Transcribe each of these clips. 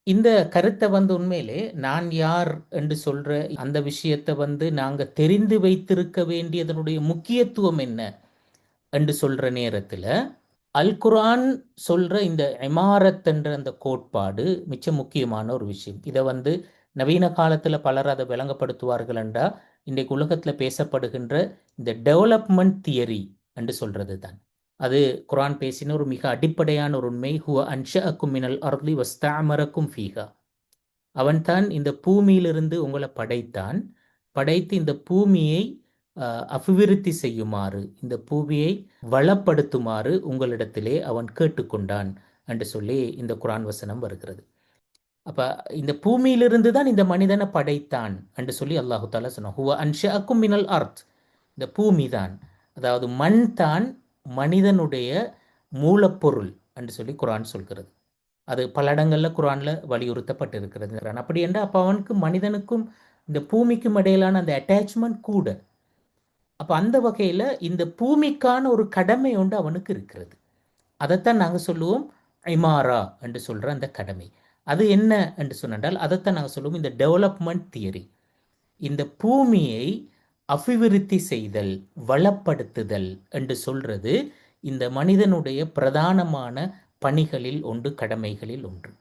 இந்த கருத்தை உண்மையிலே நான் யார் என்று சொல்ற அந்த விஷயத்தை நாங்க தெரிந்து வைத்திருக்க வேண்டியதனுடைய முக்கியத்துவம் என்ன என்று சொல்ற நேரத்துல அல் குர்ஆன் சொல்ற இந்த இமாரத் என்ற அந்த கோட்பாடு மிச்ச முக்கியமான ஒரு விஷயம். இதை நவீன காலத்துல பலர் அதை விளங்கப்படுத்துவார்கள் என்றா இன்றைக்கு உலகத்துல பேசப்படுகின்ற இந்த டெவலப்மெண்ட் தியரி என்று சொல்றது தான். அது குர்ஆன் பேசின ஒரு மிக அடிப்படையான ஒரு உண்மை. ஹுவ அன்ஷஅக்கும் மினல் அர்தி வஸ்தஅமரக்கும் ஃபீஹா. அவன்தான் இந்த பூமியிலிருந்து உங்களை படைத்தான். படைத்து இந்த பூமியை அபிவிருத்தி செய்யுமாறு, இந்த பூமியை வளப்படுத்துமாறு உங்களிடத்திலே அவன் கேட்டுக்கொண்டான் என்று சொல்லி இந்த குர்ஆன் வசனம் வருகிறது. அப்ப இந்த பூமியிலிருந்து தான் இந்த மனிதனை படைத்தான் என்று சொல்லி அல்லாஹு தாலா சொன்னான். ஹுவ அன்ஷஅக்கும் மினல் அர்த். இந்த பூமி தான், அதாவது மண் தான் மனிதனுடைய மூலப்பொருள் என்று சொல்லி குர்ஆன் சொல்கிறது. அது பல இடங்கள்ல குர்ஆன்ல வலியுறுத்தப்பட்டிருக்கிறது. அப்படி என்றால் அப்போ அவனுக்கு மனிதனுக்கும் இந்த பூமிக்கும் இடையிலான அந்த அட்டாச்மெண்ட் கூட. அப்போ அந்த வகையில் இந்த பூமிக்கான ஒரு கடமை ஒன்று அவனுக்கு இருக்கிறது. அதைத்தான் நாங்கள் சொல்லுவோம் இமாரா என்று சொல்கிற அந்த கடமை. அது என்ன என்று சொன்னால் அதைத்தான் நாங்கள் சொல்லுவோம் இந்த டெவலப்மெண்ட் தியரி. இந்த பூமியை அபிவிருத்தி செய்தல், வளப்படுத்துதல் என்று சொல்றது இந்த மனிதனுடைய பிரதானமான பணிகளில் ஒன்று, கடமைகளில் ஒன்று.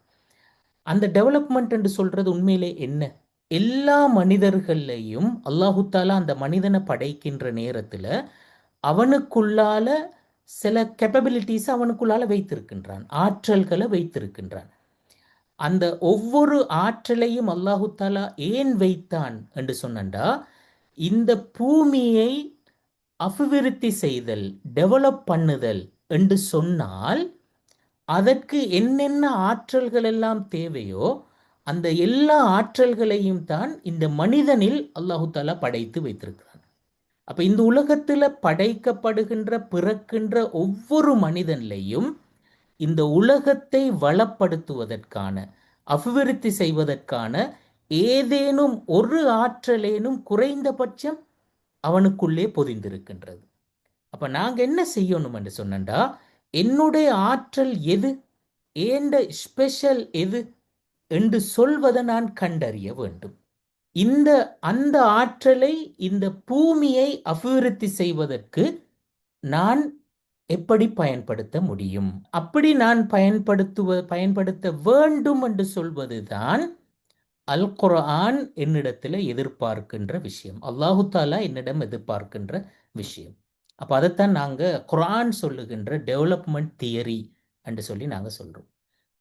அந்த டெவலப்மெண்ட் என்று சொல்றது உண்மையிலே என்ன? எல்லா மனிதர்களையும் அல்லாஹு தாலா அந்த மனிதனை படைக்கின்ற நேரத்தில் அவனுக்குள்ளால சில கேப்பபிலிட்டிஸ் அவனுக்குள்ளால வைத்திருக்கின்றான், ஆற்றல்களை வைத்திருக்கின்றான். அந்த ஒவ்வொரு ஆற்றலையும் அல்லாஹு தாலா ஏன் வைத்தான் என்று சொன்னண்டா, இந்த பூமியை அபிவிருத்தி செய்தல், டெவலப் பண்ணுதல் என்று சொன்னால் அதற்கு என்னென்ன ஆற்றல்கள் எல்லாம் தேவையோ அந்த எல்லா ஆற்றல்களையும் தான் இந்த மனிதனில் அல்லாஹு தாலா படைத்து வைத்திருக்கிறான். அப்ப இந்த உலகத்தில் படைக்கப்படுகின்ற பிறக்கின்ற ஒவ்வொரு மனிதனிலையும் இந்த உலகத்தை வளப்படுத்துவதற்கான, அபிவிருத்தி செய்வதற்கான ஏதேனும் ஒரு ஆற்றலேனும் குறைந்தபட்சம் அவனுக்குள்ளே பொதிந்திருக்கின்றது. அப்ப நாங்க என்ன செய்யணும் என்று சொன்னா, என்னுடைய ஆற்றல் எது, ஏண்ட ஸ்பெஷல் எது என்று சொல்வதை நான் கண்டறிய வேண்டும். அந்த ஆற்றலை இந்த பூமியை அபிவிருத்தி செய்வதற்கு நான் எப்படி பயன்படுத்த முடியும், அப்படி நான் பயன்படுத்த வேண்டும் என்று சொல்வதுதான் அல் குர்ஆன் என்னிடத்தில் எதிர்பார்க்கின்ற விஷயம், அல்லாஹு தாலா என்னிடம் எதிர்பார்க்கின்ற விஷயம். அப்போ அதைத்தான் நாங்கள் குர்ஆன் சொல்லுகின்ற டெவலப்மெண்ட் தியரி என்று சொல்லி நாங்கள் சொல்கிறோம்.